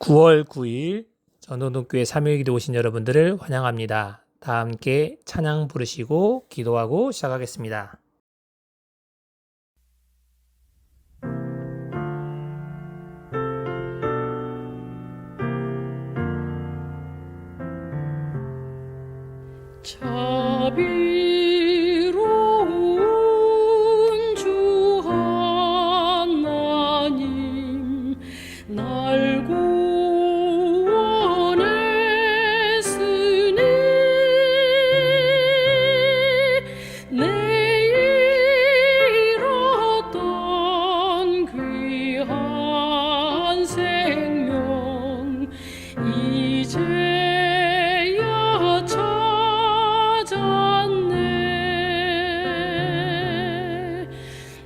9월 9일 전동동교회 3일 기도 오신 여러분들을 환영합니다. 다 함께 찬양 부르시고 기도하고 시작하겠습니다. 자비로운 주 하나님 날 구원했으니 내 잃었던 귀한 생명 이제야 찾았네.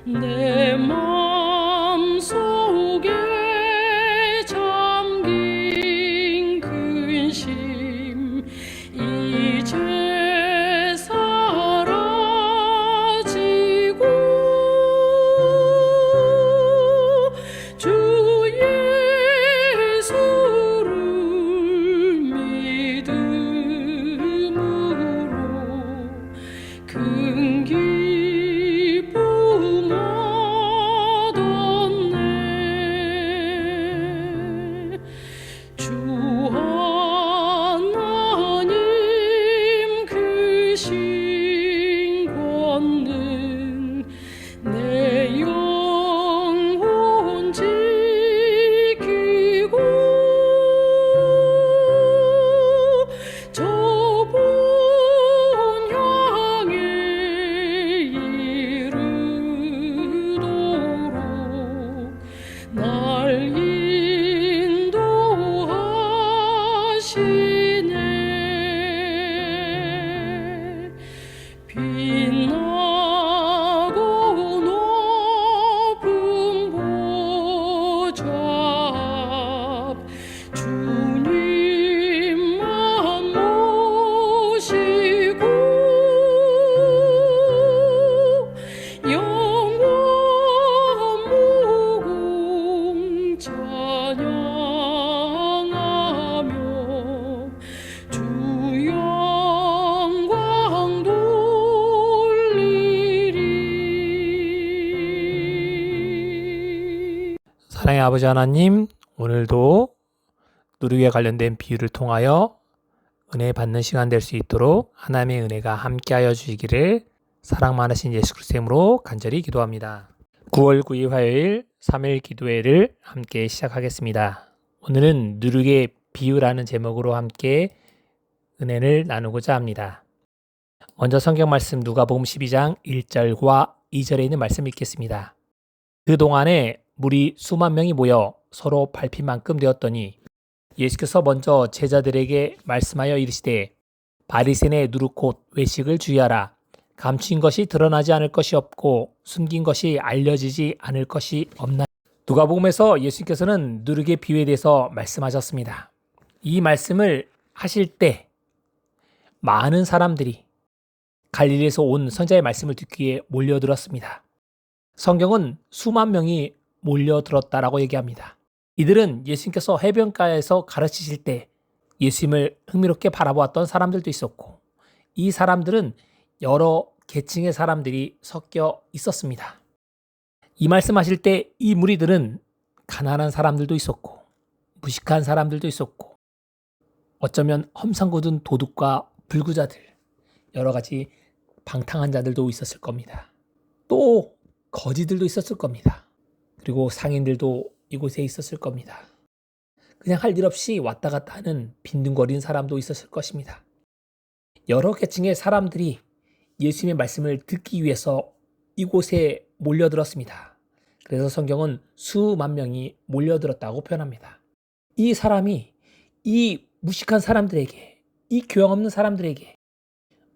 내 맘속에 잠긴 근심 이제 사라지고 주 예수를 믿음으로 큰 기쁨 얻었네. 주 하나님 크신 권능 내 영혼 지키고 좁은 향해 이르도록 날 인도하시네. 빛나고 높은 보좌 앞 주님만 모시고 영원 무궁 찬양하며 주 영광 돌리리. 사랑의 아버지 하나님, 오늘도 누리기에 관련된 비유를 통하여 은혜 받는 시간 될 수 있도록 하나님의 은혜가 함께하여 주시기를 사랑 많으신 예수 그리스도의 이름으로 간절히 기도합니다. 9월 9일 화요일 3일 기도회를 함께 시작하겠습니다. 오늘은 누리기의 비유라는 제목으로 함께 은혜를 나누고자 합니다. 먼저 성경 말씀 누가복음 12장 1절과 2절에 있는 말씀 읽겠습니다. 그동안에 물이 수만 명이 모여 서로 밟힐 만큼 되었더니 예수께서 먼저 제자들에게 말씀하여 이르시되 바리새인의 누룩 곧 외식을 주의하라. 감추인 것이 드러나지 않을 것이 없고 숨긴 것이 알려지지 않을 것이 없나. 누가복음에서 예수님께서는 누룩의 비유에 대해서 말씀하셨습니다. 이 말씀을 하실 때 많은 사람들이 갈릴리에서 온 선자의 말씀을 듣기 위해 몰려들었습니다. 성경은 수만 명이 몰려들었다라고 얘기합니다. 이들은 예수님께서 해변가에서 가르치실 때 예수님을 흥미롭게 바라보았던 사람들도 있었고, 이 사람들은 여러 계층의 사람들이 섞여 있었습니다. 이 말씀하실 때 이 무리들은 가난한 사람들도 있었고 무식한 사람들도 있었고 어쩌면 험상궂은 도둑과 불구자들, 여러 가지 방탕한 자들도 있었을 겁니다. 또 거지들도 있었을 겁니다. 그리고 상인들도 이곳에 있었을 겁니다. 그냥 할 일 없이 왔다 갔다 하는 빈둥거리는 사람도 있었을 것입니다. 여러 계층의 사람들이 예수님의 말씀을 듣기 위해서 이곳에 몰려들었습니다. 그래서 성경은 수만 명이 몰려들었다고 표현합니다. 이 사람이 이 무식한 사람들에게, 이 교양 없는 사람들에게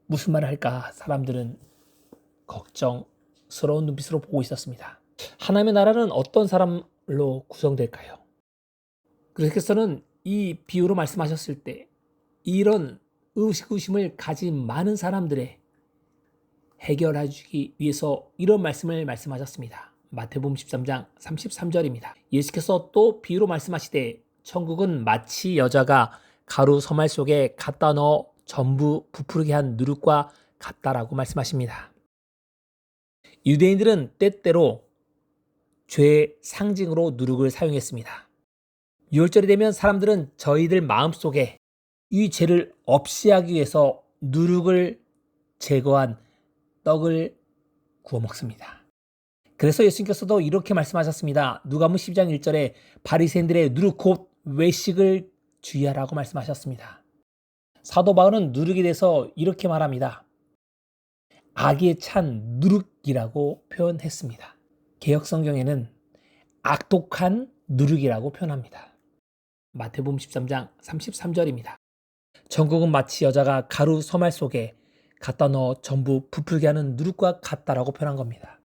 무슨 말을 할까 사람들은 걱정스러운 눈빛으로 보고 있었습니다. 하나님의 나라는 어떤 사람로 구성될까요? 그래서는 이 비유로 말씀하셨을 때 이런 의식의심을 가진 많은 사람들의 해결해 주기 위해서 이런 말씀을 말씀하셨습니다. 마태복음 13장 33절입니다. 예수께서 또 비유로 말씀하시되 천국은 마치 여자가 가루 서말 속에 갖다 넣어 전부 부풀게 한 누룩과 같다라고 말씀하십니다. 유대인들은 때때로 죄의 상징으로 누룩을 사용했습니다. 유월절이 되면 사람들은 저희들 마음속에 이 죄를 없이 하기 위해서 누룩을 제거한 떡을 구워 먹습니다. 그래서 예수님께서도 이렇게 말씀하셨습니다. 누가복음 12장 1절에 바리새인들의 누룩 곧 외식을 주의하라고 말씀하셨습니다. 사도 바울은 누룩에 대해서 이렇게 말합니다. 악에 찬 누룩이라고 표현했습니다. 개역 성경에는 악독한 누룩이라고 표현합니다. 마태복음 13장 33절입니다. 천국은 마치 여자가 가루 서말 속에 갖다 넣어 전부 부풀게 하는 누룩과 같다라고 표현한 겁니다.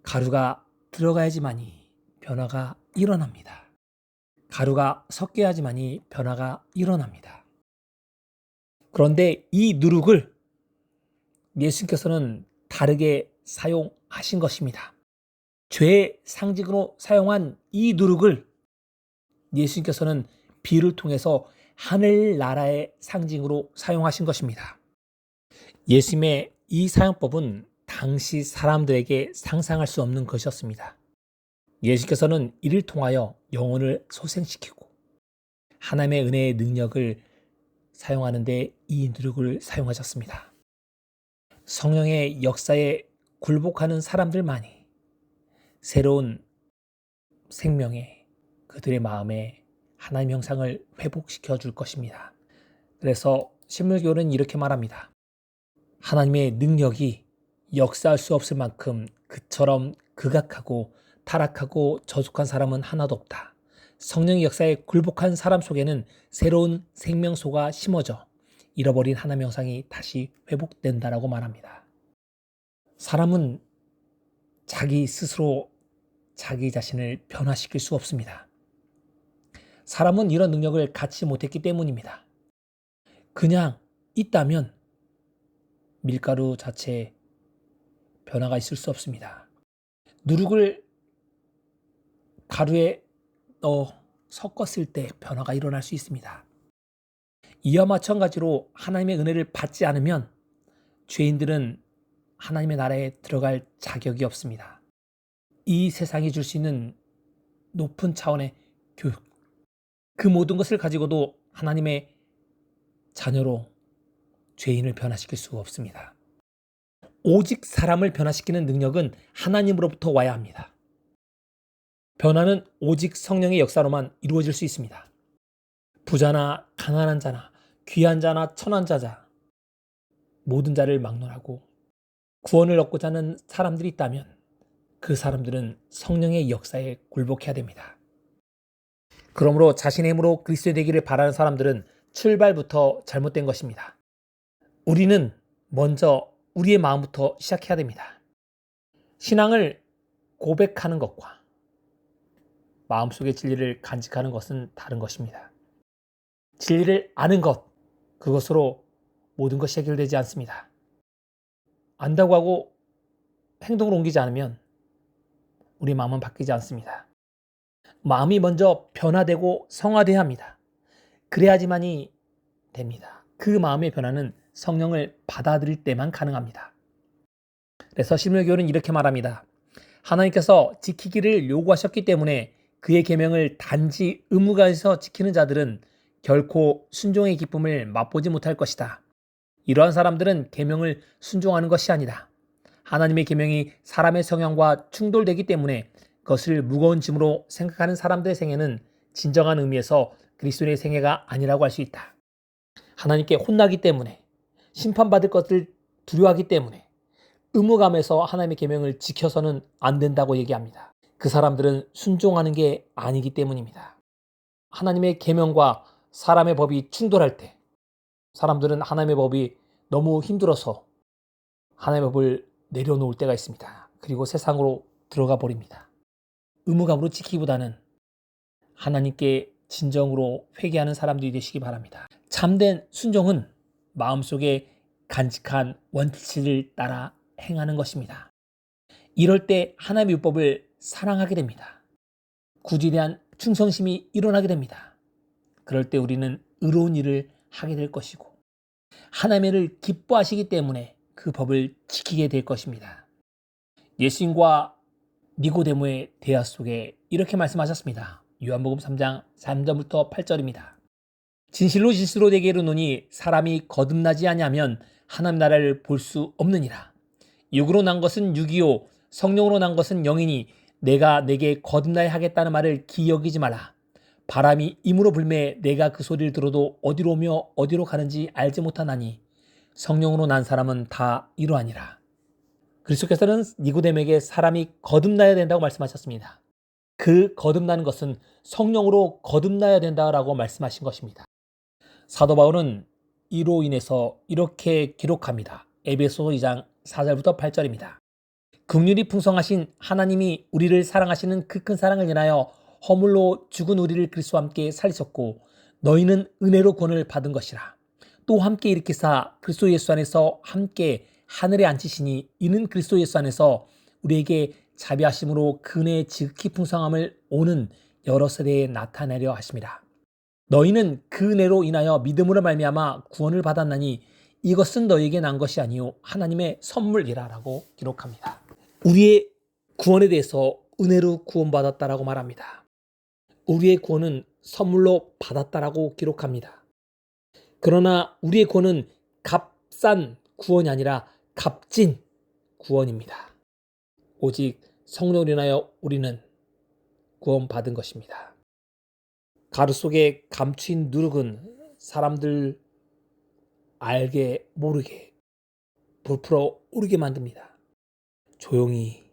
가루가 들어가야지만이 변화가 일어납니다. 가루가 섞여야지만이 변화가 일어납니다. 그런데 이 누룩을 예수님께서는 다르게 사용하신 것입니다. 죄의 상징으로 사용한 이 누룩을 예수님께서는 비유를 통해서 하늘나라의 상징으로 사용하신 것입니다. 예수님의 이 사용법은 당시 사람들에게 상상할 수 없는 것이었습니다. 예수께서는 이를 통하여 영혼을 소생시키고 하나님의 은혜의 능력을 사용하는 데 이 누룩을 사용하셨습니다. 성령의 역사에 굴복하는 사람들만이 새로운 생명에 그들의 마음에 하나님의 형상을 회복시켜 줄 것입니다. 그래서 신물교는 이렇게 말합니다. 하나님의 능력이 역사할 수 없을 만큼 그처럼 극악하고 타락하고 저속한 사람은 하나도 없다. 성령의 역사에 굴복한 사람 속에는 새로운 생명소가 심어져 잃어버린 하나님의 형상이 다시 회복된다라고 말합니다. 사람은 자기 스스로 자기 자신을 변화시킬 수 없습니다. 사람은 이런 능력을 갖지 못했기 때문입니다. 그냥 있다면 밀가루 자체에 변화가 있을 수 없습니다. 누룩을 가루에 넣어 섞었을 때 변화가 일어날 수 있습니다. 이와 마찬가지로 하나님의 은혜를 받지 않으면 죄인들은 하나님의 나라에 들어갈 자격이 없습니다. 이 세상이 줄 수 있는 높은 차원의 교육, 그 모든 것을 가지고도 하나님의 자녀로 죄인을 변화시킬 수가 없습니다. 오직 사람을 변화시키는 능력은 하나님으로부터 와야 합니다. 변화는 오직 성령의 역사로만 이루어질 수 있습니다. 부자나 가난한 자나 귀한 자나 천한 자자 모든 자를 막론하고 구원을 얻고자 하는 사람들이 있다면 그 사람들은 성령의 역사에 굴복해야 됩니다. 그러므로 자신의 힘으로 그리스도의 되기를 바라는 사람들은 출발부터 잘못된 것입니다. 우리는 먼저 우리의 마음부터 시작해야 됩니다. 신앙을 고백하는 것과 마음속의 진리를 간직하는 것은 다른 것입니다. 진리를 아는 것, 그것으로 모든 것이 해결되지 않습니다. 안다고 하고 행동을 옮기지 않으면 우리 마음은 바뀌지 않습니다. 마음이 먼저 변화되고 성화돼야 합니다. 그래야지만이 됩니다. 그 마음의 변화는 성령을 받아들일 때만 가능합니다. 그래서 신물교는 이렇게 말합니다. 하나님께서 지키기를 요구하셨기 때문에 그의 계명을 단지 의무가에서 지키는 자들은 결코 순종의 기쁨을 맛보지 못할 것이다. 이러한 사람들은 계명을 순종하는 것이 아니다. 하나님의 계명이 사람의 성향과 충돌되기 때문에 그것을 무거운 짐으로 생각하는 사람들의 생애는 진정한 의미에서 그리스도의 생애가 아니라고 할 수 있다. 하나님께 혼나기 때문에 심판받을 것을 두려워하기 때문에 의무감에서 하나님의 계명을 지켜서는 안 된다고 얘기합니다. 그 사람들은 순종하는 게 아니기 때문입니다. 하나님의 계명과 사람의 법이 충돌할 때 사람들은 하나님의 법이 너무 힘들어서 하나님의 법을 내려놓을 때가 있습니다. 그리고 세상으로 들어가 버립니다. 의무감으로 지키기보다는 하나님께 진정으로 회개하는 사람들이 되시기 바랍니다. 참된 순종은 마음속에 간직한 원칙을 따라 행하는 것입니다. 이럴 때 하나님의 율법을 사랑하게 됩니다. 구주에 대한 충성심이 일어나게 됩니다. 그럴 때 우리는 의로운 일을 하게 될 것이고 하나님의 일을 기뻐하시기 때문에 그 법을 지키게 될 것입니다. 예수님과 니고데모의 대화 속에 이렇게 말씀하셨습니다. 요한복음 3장 3절부터 8절입니다. 진실로 진실로 내게 이르노니 사람이 거듭나지 아니하면 하나님 나라를 볼 수 없느니라. 육으로 난 것은 육이요 성령으로 난 것은 영이니 내가 내게 거듭나야 하겠다는 말을 기억이지 마라. 바람이 임으로 불매 내가 그 소리를 들어도 어디로 오며 어디로 가는지 알지 못하나니 성령으로 난 사람은 다 이러하니라. 그리스도께서는 니고데모에게 사람이 거듭나야 된다고 말씀하셨습니다. 그 거듭나는 것은 성령으로 거듭나야 된다라고 말씀하신 것입니다. 사도 바울은 이로 인해서 이렇게 기록합니다. 에베소서 2장 4절부터 8절입니다. 긍휼이 풍성하신 하나님이 우리를 사랑하시는 그 큰 사랑을 인하여 허물로 죽은 우리를 그리스도와 함께 살리셨고 너희는 은혜로 구원을 받은 것이라. 또 함께 일으키사 그리스도 예수 안에서 함께 하늘에 앉히시니 이는 그리스도 예수 안에서 우리에게 자비하심으로 그 은혜의 지극히 풍성함을 오는 여러 세대에 나타내려 하심이라. 너희는 그 은혜로 인하여 믿음으로 말미암아 구원을 받았나니 이것은 너희에게 난 것이 아니요 하나님의 선물이라라고 기록합니다. 우리의 구원에 대해서 은혜로 구원받았다라고 말합니다. 우리의 구원은 선물로 받았다라고 기록합니다. 그러나 우리의 구원은 값싼 구원이 아니라 값진 구원입니다. 오직 성령으로 인하여 우리는 구원받은 것입니다. 가루 속에 감추인 누룩은 사람들 알게 모르게 부풀어 오르게 만듭니다. 조용히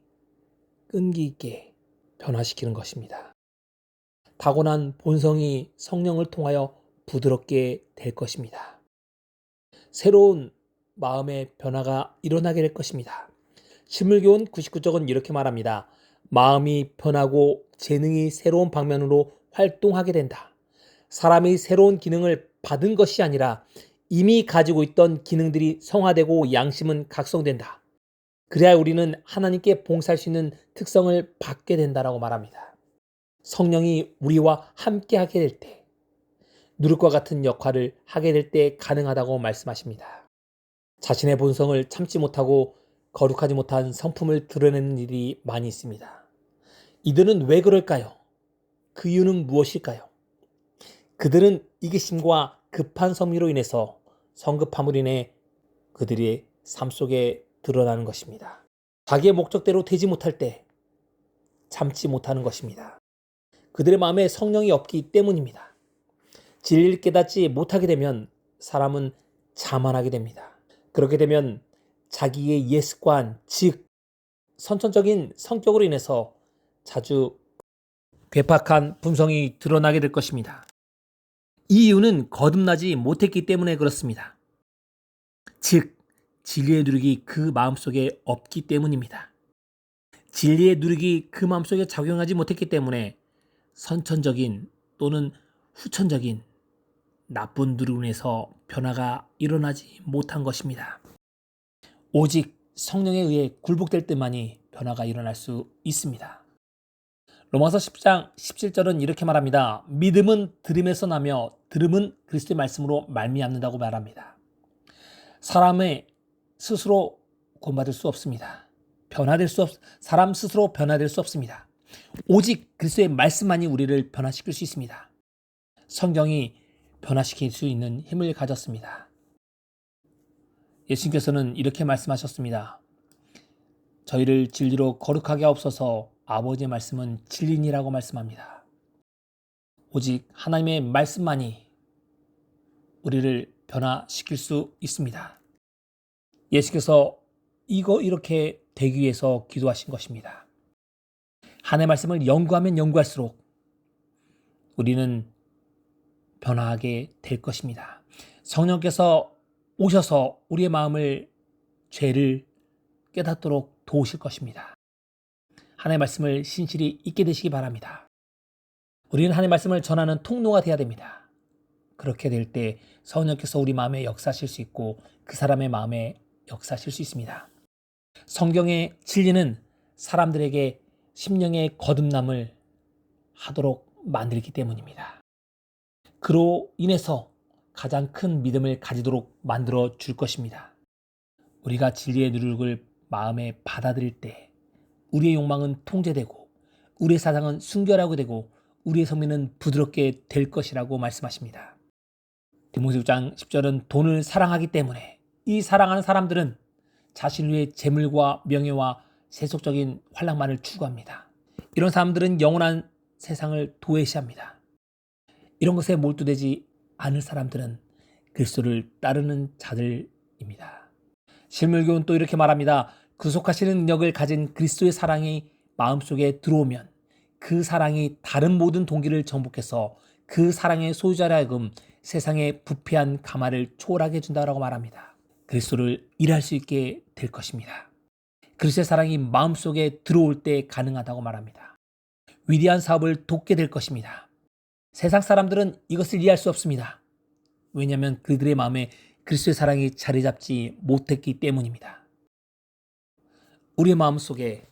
끈기 있게 변화시키는 것입니다. 타고난 본성이 성령을 통하여 부드럽게 될 것입니다. 새로운 마음의 변화가 일어나게 될 것입니다. 신물교훈 99쪽은 이렇게 말합니다. 마음이 변하고 재능이 새로운 방면으로 활동하게 된다. 사람이 새로운 기능을 받은 것이 아니라 이미 가지고 있던 기능들이 성화되고 양심은 각성된다. 그래야 우리는 하나님께 봉사할 수 있는 특성을 받게 된다라고 말합니다. 성령이 우리와 함께 하게 될 때, 누룩과 같은 역할을 하게 될 때 가능하다고 말씀하십니다. 자신의 본성을 참지 못하고 거룩하지 못한 성품을 드러내는 일이 많이 있습니다. 이들은 왜 그럴까요? 그 이유는 무엇일까요? 그들은 이기심과 급한 성미로 인해서 성급함으로 인해 그들의 삶 속에 드러나는 것입니다. 자기의 목적대로 되지 못할 때 참지 못하는 것입니다. 그들의 마음에 성령이 없기 때문입니다. 진리를 깨닫지 못하게 되면 사람은 자만하게 됩니다. 그렇게 되면 자기의 옛 습관, 즉 선천적인 성격으로 인해서 자주 괴팍한 품성이 드러나게 될 것입니다. 이 이유는 거듭나지 못했기 때문에 그렇습니다. 즉 진리의 누룩이 그 마음속에 없기 때문입니다. 진리의 누룩이 그 마음속에 작용하지 못했기 때문에 선천적인 또는 후천적인 나쁜 누룩으로 인해서 변화가 일어나지 못한 것입니다. 오직 성령에 의해 굴복될 때만이 변화가 일어날 수 있습니다. 로마서 10장 17절은 이렇게 말합니다. 믿음은 들음에서 나며 들음은 그리스도의 말씀으로 말미암는다고 말합니다. 사람의 스스로 구원받을 수 없습니다. 사람 스스로 변화될 수 없습니다. 오직 그리스도의 말씀만이 우리를 변화시킬 수 있습니다. 성경이 변화시킬 수 있는 힘을 가졌습니다. 예수님께서는 이렇게 말씀하셨습니다. 저희를 진리로 거룩하게 하옵소서. 아버지의 말씀은 진리니라고 말씀합니다. 오직 하나님의 말씀만이 우리를 변화시킬 수 있습니다. 예수께서 이렇게 되기 위해서 기도하신 것입니다. 하나님의 말씀을 연구하면 연구할수록 우리는 변화하게 될 것입니다. 성령께서 오셔서 우리의 마음을 죄를 깨닫도록 도우실 것입니다. 하나님의 말씀을 신실히 잊게 되시기 바랍니다. 우리는 하나님의 말씀을 전하는 통로가 되어야 됩니다. 그렇게 될 때 성령께서 우리 마음에 역사하실 수 있고 그 사람의 마음에 역사하실 수 있습니다. 성경의 진리는 사람들에게 심령의 거듭남을 하도록 만들기 때문입니다. 그로 인해서 가장 큰 믿음을 가지도록 만들어 줄 것입니다. 우리가 진리의 누룩을 마음에 받아들일 때 우리의 욕망은 통제되고 우리의 사상은 순결하게 되고 우리의 성민은 부드럽게 될 것이라고 말씀하십니다. 디모데 6장 10절은 돈을 사랑하기 때문에 이 사랑하는 사람들은 자신 위의 재물과 명예와 세속적인 환락만을 추구합니다. 이런 사람들은 영원한 세상을 도외시합니다. 이런 것에 몰두되지 않을 사람들은 그리스도를 따르는 자들입니다. 실물교훈 또 이렇게 말합니다. 구속하시는 능력을 가진 그리스도의 사랑이 마음속에 들어오면 그 사랑이 다른 모든 동기를 정복해서 그 사랑의 소유자라 하여금 세상의 부패한 가마를 초월하게 해준다고 말합니다. 그리스도를 일할 수 있게 될 것입니다. 그리스도의 사랑이 마음속에 들어올 때 가능하다고 말합니다. 위대한 사업을 돕게 될 것입니다. 세상 사람들은 이것을 이해할 수 없습니다. 왜냐하면 그들의 마음에 그리스도의 사랑이 자리 잡지 못했기 때문입니다. 우리의 마음속에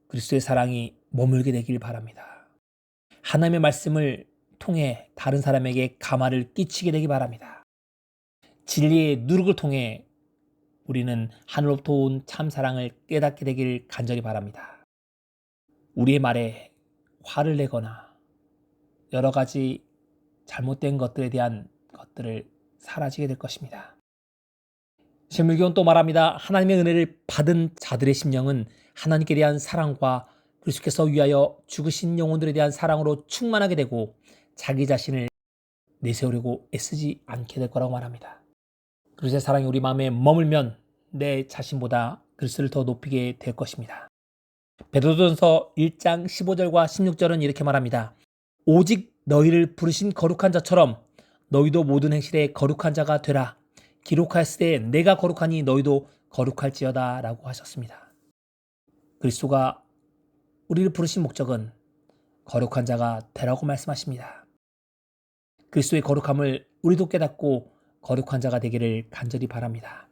그리스도의 사랑이 머물게 되길 바랍니다. 하나님의 말씀을 통해 다른 사람에게 가마를 끼치게 되기 바랍니다. 진리의 누룩을 통해 우리는 하늘로부터 온 참사랑을 깨닫게 되길 간절히 바랍니다. 우리의 말에 화를 내거나 여러 가지 잘못된 것들에 대한 것들을 사라지게 될 것입니다. 실물교훈 또 말합니다. 하나님의 은혜를 받은 자들의 심령은 하나님께 대한 사랑과 그리스도께서 위하여 죽으신 영혼들에 대한 사랑으로 충만하게 되고 자기 자신을 내세우려고 애쓰지 않게 될 거라고 말합니다. 그리스도의 사랑이 우리 마음에 머물면 내 자신보다 그리스도를 더 높이게 될 것입니다. 베드로전서 1장 15절과 16절은 이렇게 말합니다. 오직 너희를 부르신 거룩한 자처럼 너희도 모든 행실에 거룩한 자가 되라. 기록하였을 때 내가 거룩하니 너희도 거룩할지어다 라고 하셨습니다. 그리스도가 우리를 부르신 목적은 거룩한 자가 되라고 말씀하십니다. 그리스도의 거룩함을 우리도 깨닫고 거룩한 자가 되기를 간절히 바랍니다.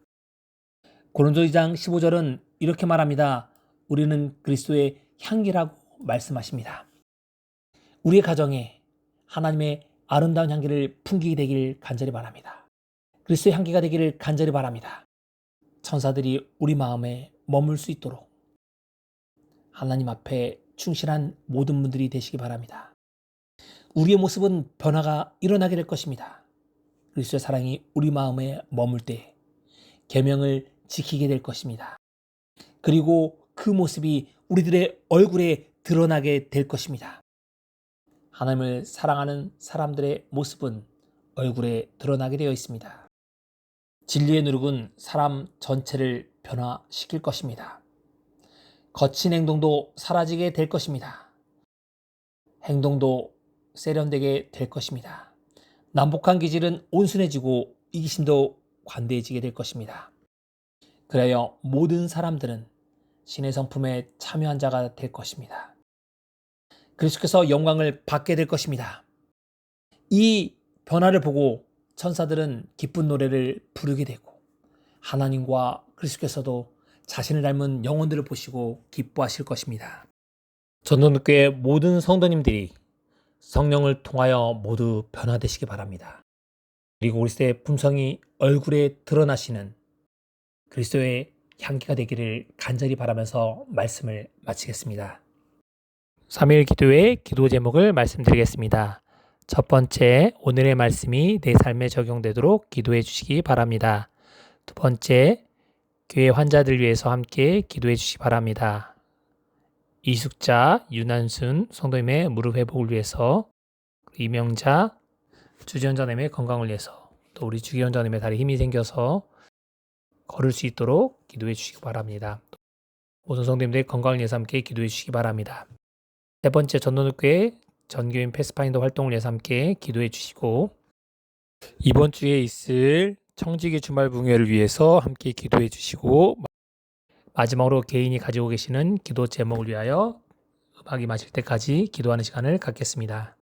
고린도 2장 15절은 이렇게 말합니다. 우리는 그리스도의 향기라고 말씀하십니다. 우리의 가정에 하나님의 아름다운 향기를 풍기게 되길 간절히 바랍니다. 그리스도의 향기가 되기를 간절히 바랍니다. 천사들이 우리 마음에 머물 수 있도록 하나님 앞에 충실한 모든 분들이 되시기 바랍니다. 우리의 모습은 변화가 일어나게 될 것입니다. 그리스도의 사랑이 우리 마음에 머물 때 계명을 지키게 될 것입니다. 그리고 그 모습이 우리들의 얼굴에 드러나게 될 것입니다. 하나님을 사랑하는 사람들의 모습은 얼굴에 드러나게 되어 있습니다. 진리의 누룩은 사람 전체를 변화시킬 것입니다. 거친 행동도 사라지게 될 것입니다. 행동도 세련되게 될 것입니다. 남북한 기질은 온순해지고 이기심도 관대해지게 될 것입니다. 그래야 모든 사람들은 신의 성품에 참여한 자가 될 것입니다. 그리스도께서 영광을 받게 될 것입니다. 이 변화를 보고 천사들은 기쁜 노래를 부르게 되고 하나님과 그리스도께서도 자신을 닮은 영혼들을 보시고 기뻐하실 것입니다. 전도교회 모든 성도님들이 성령을 통하여 모두 변화되시기 바랍니다. 그리고 그리스도의 품성이 얼굴에 드러나시는 그리스도의 향기가 되기를 간절히 바라면서 말씀을 마치겠습니다. 3일 기도의 기도 제목을 말씀드리겠습니다. 첫 번째, 오늘의 말씀이 내 삶에 적용되도록 기도해 주시기 바랍니다. 두 번째, 교회 환자들 위해서 함께 기도해 주시기 바랍니다. 이숙자, 윤한순 성도님의 무릎 회복을 위해서, 이명자, 주지원자님의 건강을 위해서, 또 우리 주기원자님의 다리 힘이 생겨서 걸을 수 있도록 기도해 주시기 바랍니다. 모든 성도님들의 건강을 위해서 함께 기도해 주시기 바랍니다. 세 번째, 전도교회 전교인 패스파인더 활동을 위해서 함께 기도해 주시고, 이번 주에 있을 청지기 주말 붕회를 위해서 함께 기도해 주시고, 마지막으로 개인이 가지고 계시는 기도 제목을 위하여 음악이 마칠 때까지 기도하는 시간을 갖겠습니다.